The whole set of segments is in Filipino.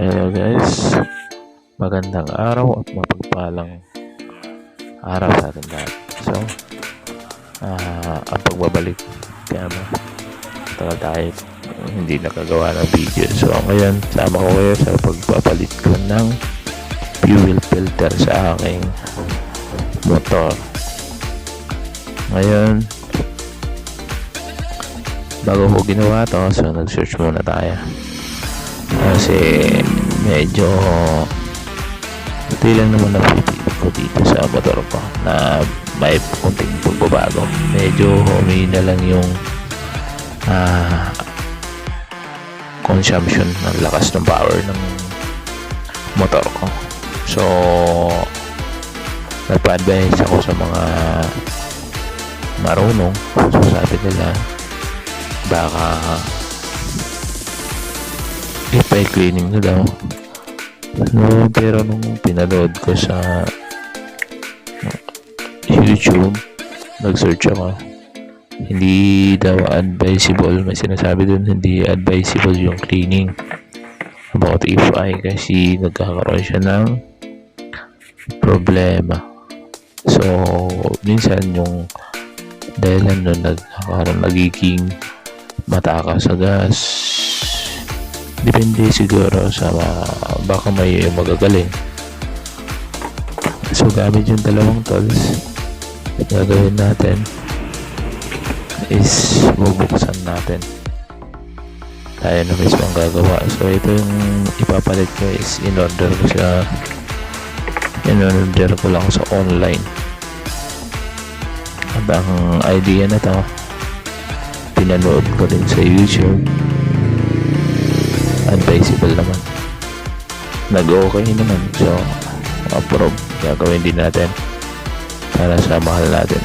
Hello guys, magandang araw at mapagpalang araw sa ating lahat. So, ang pagbabalik kaya tagal tayo hindi nakagawa ng video. So ngayon, sama ko kayo sa pagpapalit ko ng fuel filter sa aking motor. Ngayon, bago ko ginawa to, so nag-search muna tayo. Kasi medyo hindi lang naman napipili ko dito sa motor ko na may kunting pagbabago. Medyo humina lang yung consumption ng lakas ng power ng motor ko. So nagpa-advise ako sa mga marunong. So sabi nila baka ipa-cleaning na daw. No, pero nung pinanood ko sa YouTube, nag-search ako, hindi daw advisable. May sinasabi dun, hindi advisable yung cleaning about EFI kasi nagkakaroon siya ng problema. So minsan yung dahilan nun nagiging matakas sa gas. Depende siguro sa baka may magagaling. So gamit yung dalawang tools, gagawin natin is bubuksan natin. Tayo na mismo ang gagawa. So ito yung ipapalit ko is in-order ko lang sa online. At ang idea na to, pinanood ko din sa YouTube. Advisable naman, nag-okay naman, so approve. Gagawin din natin para sa mahal natin.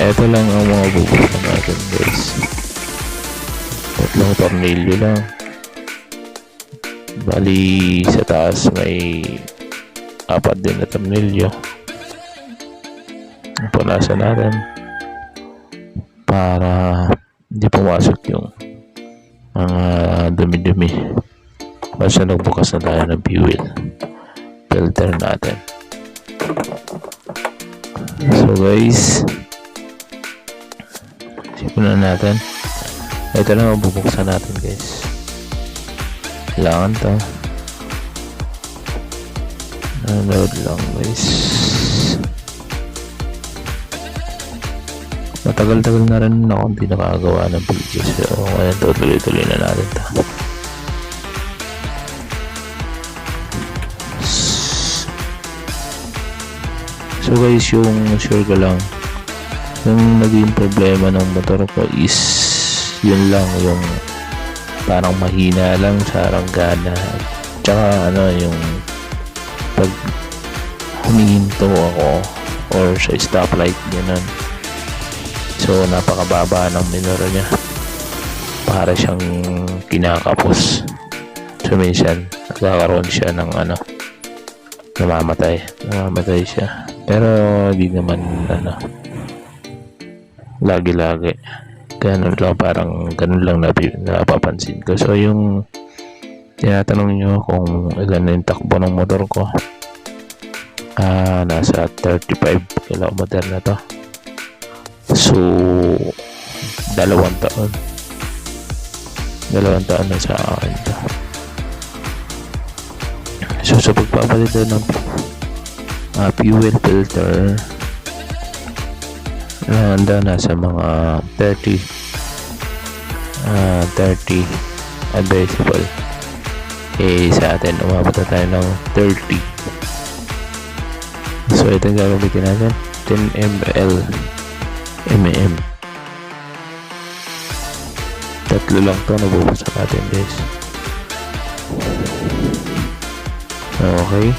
Ito lang ang mga bubuksan natin guys. Tatlong tornilyo lang, bali sa taas may 4 din na tornilyo. Punasan natin para hindi pumasok yung mga dumi-dumi. Basta nagbukas na tayo ng fuel filter natin. So guys, simulan natin. Ito na mabubuksan natin guys. Kailangan to load lang guys. Matagal-tagal na rin ako hindi nakagawa ng video. So ngayon tuloy-tuloy na natin ito. So guys, yung sure ko lang, yung naging problema ng motor ko is yun lang, yung parang mahina lang sa ranggana. Tsaka yung pag humihinto ako or sa stoplight ganun, so napakababa ng minor niya, para siyang kinakapos. So minsan nagkakaroon siya ng namamatay siya, pero di naman lagi-lagi ganun lang, parang ganun lang napapansin ko. So yung tinatanong nyo kung ilan na yung takbo ng motor ko, nasa 35 km na to. So, 2 taon na sa akin to. So, sa pagpapalit ng fuel filter, nasa mga 30 advisable. Sa atin, umabot na tayo ng 30. So, ito yung gagamitin natin, 10 ml. Tatlo lang to nabubuksan natin guys. Okay,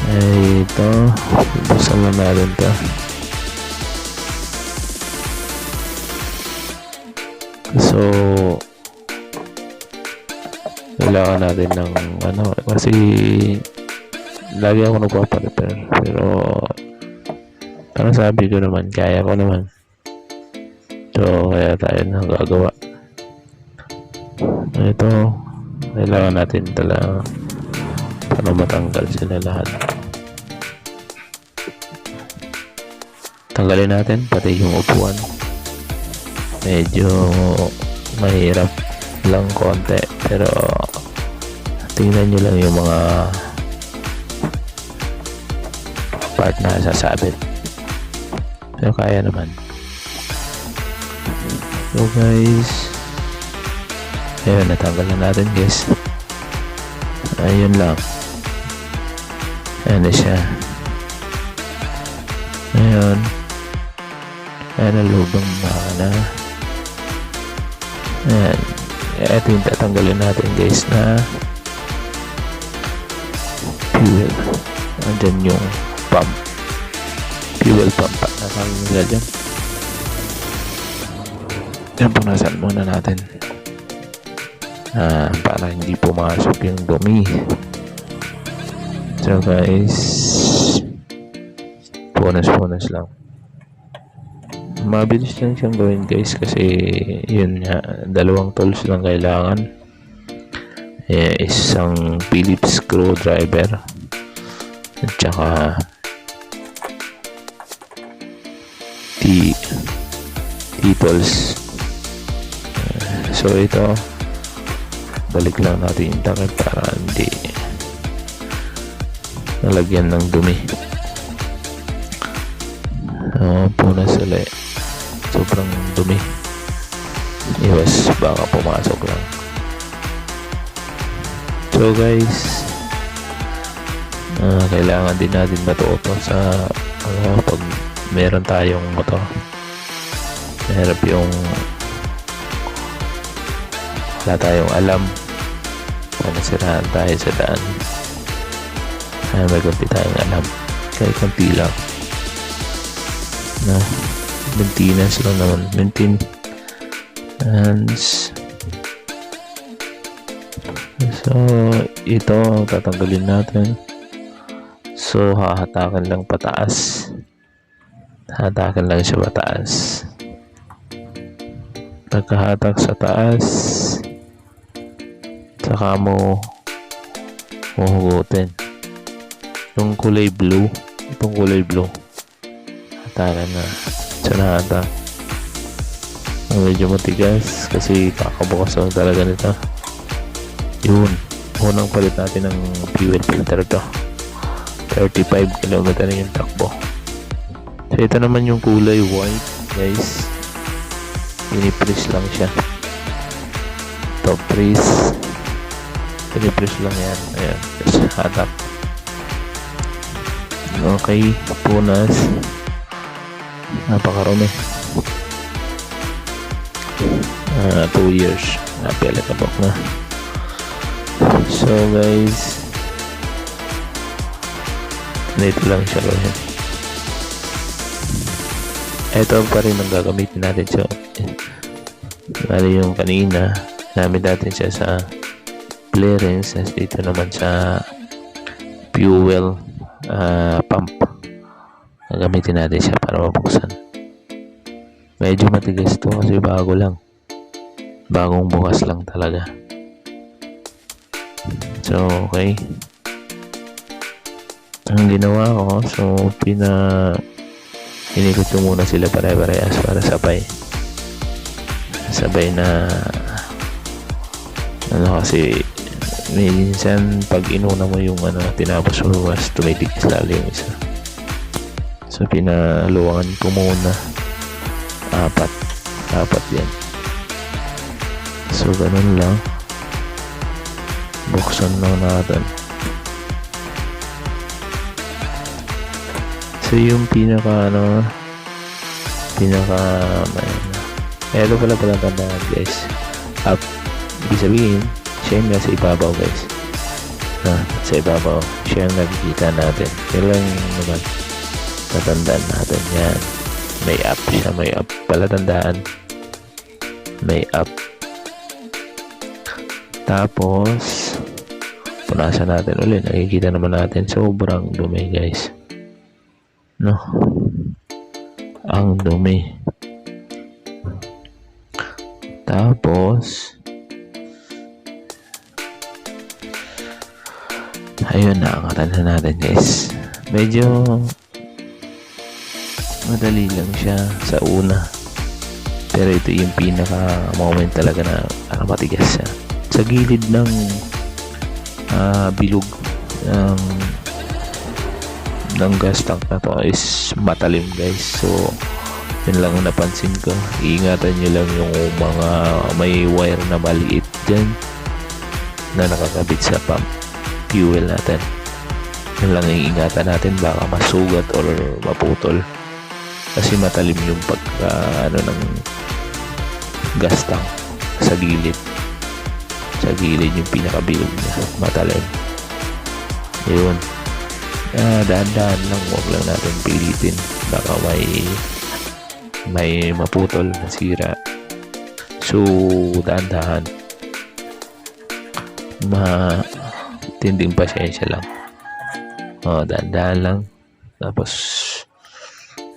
ito buksan lang natin to. So kailangan natin ng kasi lagi ako nagpaparepair, pero parang sabi ko naman, kaya ko naman. So kaya tayo nang gagawa. ito, kailangan natin talaga para matanggal sila lahat. Tanggalin natin pati yung upuan. Medyo mahirap lang konti, pero tingnan nyo lang yung mga part na sasabit, pero kaya naman. So guys, ayun, natanggal na natin guys. Ayun lang, ayan na siya. Ayun, ayan ang loob ng makina. Ayan, ito yung tatanggalin natin guys na fuel. Andyan yung pump, fuel pump na kami nila dyan. Yan, punasan muna natin para hindi pumasok yung dumi. So guys, punas lang. Mabilis lang siyang gawin guys, kasi yun nga, dalawang tools lang kailangan. Isang Phillips screwdriver at saka T-tools. So ito, balik lang natin yung takip para hindi nalagyan ng dumi. Punas ulit, sobrang dumi, iwas baka pumasok lang. So guys, kailangan din natin matuto sa pag meron tayong motor. Mahirap yung wala tayong alam kung nasiraan tayo sa daan. May kunti tayong alam, kahit kunti lang na maintenance lang naman, maintenance. So ito ang tatanggalin natin. So hahatakan lang pataas, hatakan lang siya pataas. Pagkahatak sa taas, saka mo huhugutin yung kulay blue. Itong kulay blue, hatakan na. So nahatak, medyo matigas kasi kakabukas lang talaga nito. Yun, unang palit natin ng fuel filter to. 35 km na yung takbo. So ito naman yung kulay white guys, pinipress lang siya. Top press, pinipress lang yan. Ayan, just hatak. Okay, punas. Napakarami. 2 years napilakabok na. So guys, dito lang siya gawin. Ito pa rin ang gagamitin natin. So bali yung kanina gamit natin siya sa clearance, dito naman sa fuel pump gagamitin natin siya para mabuksan. Medyo matigas to kasi bago lang, bagong bukas lang talaga. So okay, ang ginawa ko, so inikot ko muna sila pare-parehas para sabay na kasi minsan pag inuna mo yung tinapos mo, mas tumitigis lalo yung isa. So pinaluwangan ko muna apat yan. So ganun lang, buksan lang natin. So yung pinaka ito pala tandaan guys, up, ibig sabihin siya yung nasa ibabaw guys, sa ibabaw siya yung nakikita natin. Yun lang naman tatandaan natin. Yan, may up siya, may up pala, tandaan, may up. Tapos punasan natin ulit, nakikita naman natin sobrang dumi guys, no, ang dumi. Tapos Ayun, naangatan na natin guys. Medyo madali lang siya sa una. Pero ito yung pinaka moment talaga na matigas siya. Sa gilid ng bilog ng gas tank na to is matalim guys. So yun lang ang napansin ko. Iingatan nyo lang yung mga may wire na maliit dyan na nakakabit sa pump fuel natin. Yun lang iingatan natin, baka masugat or maputol kasi matalim yung pagka ng gas tank sa gilid yung pinakabilog niya, matalim. Yun, dahan-dahan lang, huwag lang natin pilitin, baka may maputol, masira. So dahan-dahan, matinding pasensya lang. Dahan-dahan lang, tapos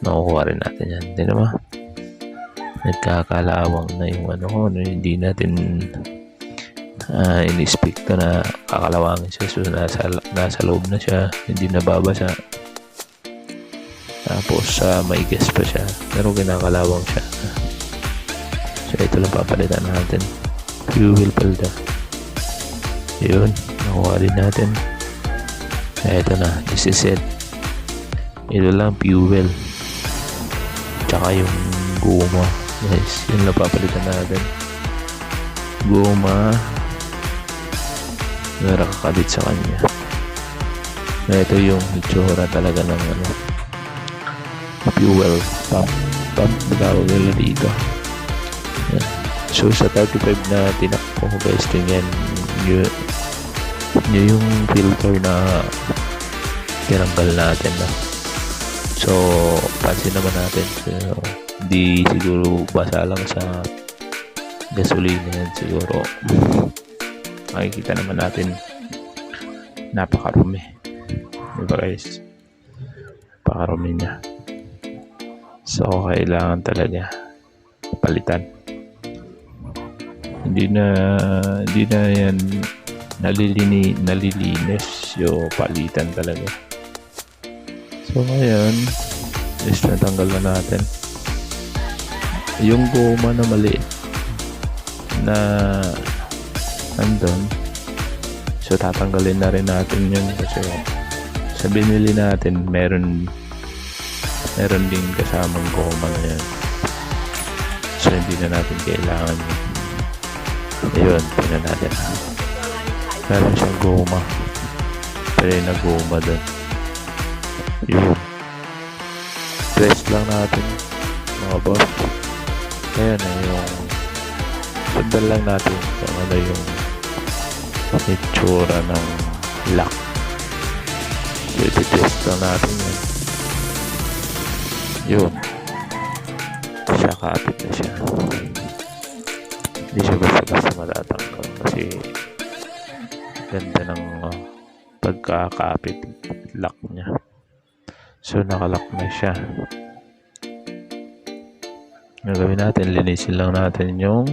nakukuha rin natin yan. Hindi naman nagkakalawang na yung hindi natin in-inspecto na kakalawangin siya. So nasa loob na siya, hindi nababasa, tapos may gas pa siya pero kinakalawang siya. So ito lang papalitan natin, fuel palda. Yun, nakuha din natin. Ito na, isiset. Ito lang fuel tsaka yung goma guys, yun lang papalitan natin. Goma na nakakabit sa kanya. Ito yung itsura talaga ng fuel pump tawag nila dito. Yan. So sa 35 na tinakpo guys, tingnan nyo yung filter na tinanggal natin na. So pansin naman natin, so, hindi siguro basa lang sa gasolina yan siguro. Makikita naman natin napakarumi, diba guys? Napakarumi niya. So kailangan talaga palitan. Hindi na yan nalilinis yung palitan talaga. So ngayon is natanggal na natin yung goma na maliit na andun. So tatanggalin na rin natin yun kasi sa binili natin meron din kasamang goma na yan. So hindi na natin kailangan yun. Ayun, tingnan natin. Meron siyang goma, pero na goma dun. Yun, press lang natin mga boss. Ayan na yung sundan lang natin kung ano yung itsura ng lock. So iti-test lang natin yun. Yun, siya, kapit na siya. Hindi siya basta-basta matatanggal kasi ganda ng pagkakapit lock niya. So nakalock na siya. Ang gawin natin, linisin lang natin yung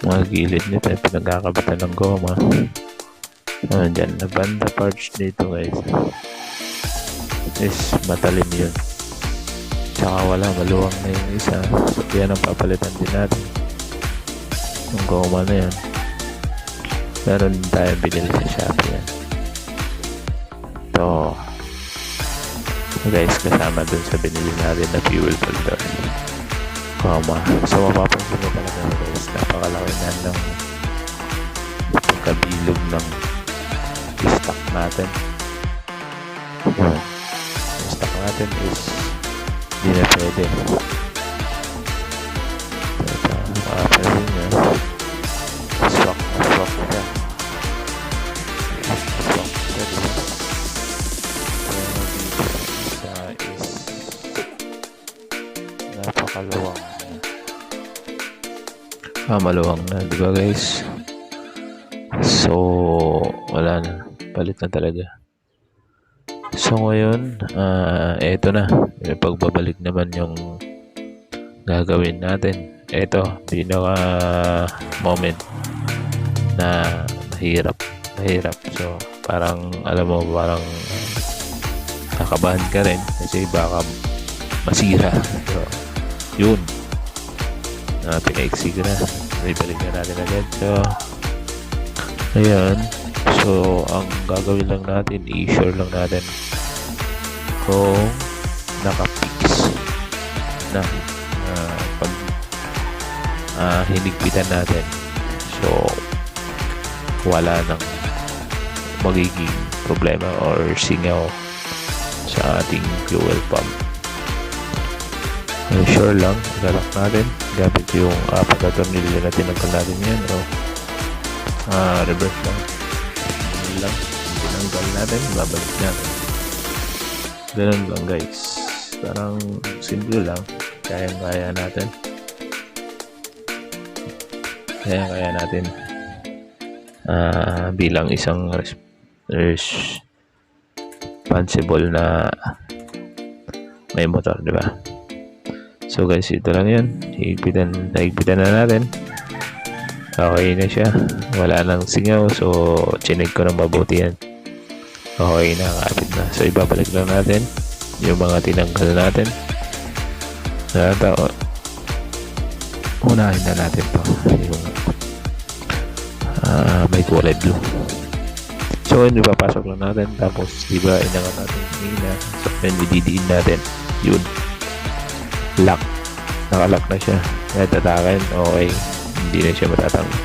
mga gilid nito, pinagkakabitan ng goma. Dyan, na banda parts dito guys is matalim yun, tsaka maluwang na yung isa. So kaya nang papalitan din natin yung goma na yun. Meron din tayo binili sa Shopee yan. Ito guys, kasama dun sa binili natin na fuel filter goma. So mapapansin mo talaga guys, napakalaki na ng pagkabilog ng stock natin. Yun, yung stock natin is hindi na pwede. Makapansin nyo, swak siya. Napakaluwang maluwang na, diba guys? So wala na, palit na talaga. So ngayon eto na, may pagbabalik naman yung gagawin natin. Eto, pinaka moment na mahirap mahirap. So parang alam mo, parang nakabahan ka rin kasi baka masira. So yun, pinaiksi ko na, ibalik na natin agad. So ayan, so ang gagawin lang natin, i-sure lang natin kung naka-fix na pag hinigpitan natin. So wala nang magiging problema or singaw sa ating fuel pump. Sure lang, galak natin gamit yung apat na tornilyo na tinanggal natin yan. Reverse lang, tinanggal natin, babalik natin. Ganun lang guys, parang simple lang, kaya natin, bilang isang responsible na may motor, di ba? So guys, ito lang yan, higpitan na natin. Okay na siya, wala nang singaw. So chinig ko ng mabuti yan, okay na, kapit na. So ibabalik lang natin yung mga tinanggal natin. Unahin na natin to, yung may kulay blue. So yun, ipapasok lang natin. Tapos diba inangat natin kanina, so yun, didiin natin yun, lock, nakalock na siya. Kahit tatakin, okay, hindi na siya matatanggal.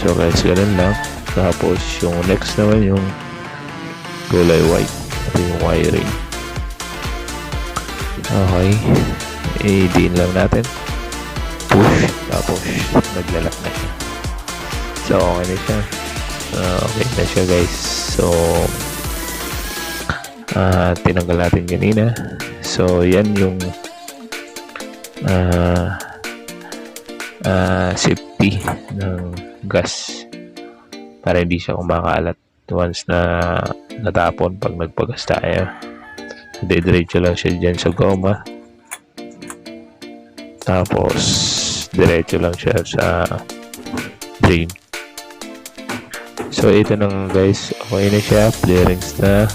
So guys, ganun lang. Tapos yung next naman, yung kulay white, ito yung wiring. Okay, i-din lang natin, push, tapos naglalak na siya. So okay na siya, okay na siya guys. So tinanggal natin kanina. So yan yung safety ng gas para hindi siya kumakalat once na natapon. Pag nagpagas tayo, diretso lang siya dyan sa goma, tapos diretso lang siya sa drain. So ito na guys, okay na siya, clearings na.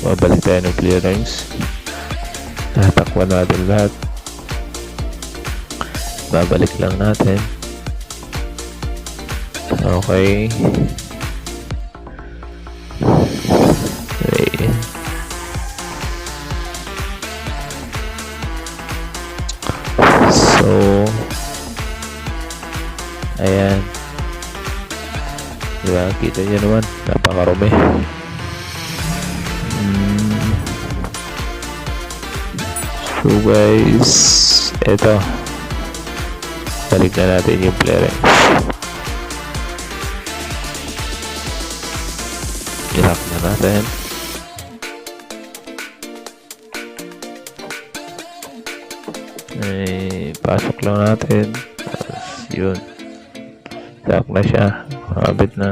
Mabalik tayo ng clearings, tatakpan natin lahat, babalik lang natin. Okay, so ayan, diba, kita nyo naman, napakarumi. So guys, eto, balik na natin yung clearings. I-lock na natin. Pasok lang natin. Tapos yun, lock na siya, makabit na.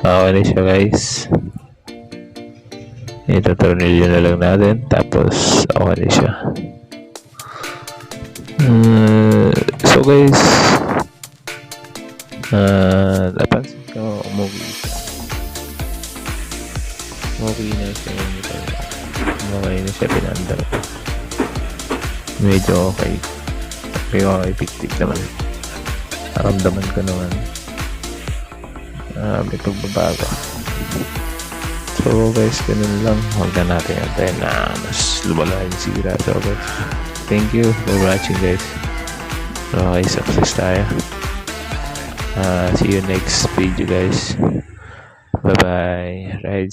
Okay na siya guys. Ito, tornilyo na lang natin, tapos okay na siya. So guys, napansin ko, umuwi siya. Okay na siya, okay na siya, pinandar. Medyo okay. Okay, piktik naman. Naramdaman ko naman may pagbabago. So guys, ganun lang. Huwag na natin antayin na mas lumala yung sira. So guys, thank you for watching guys. Okay, success tayo. See you next video guys. Bye bye. Right.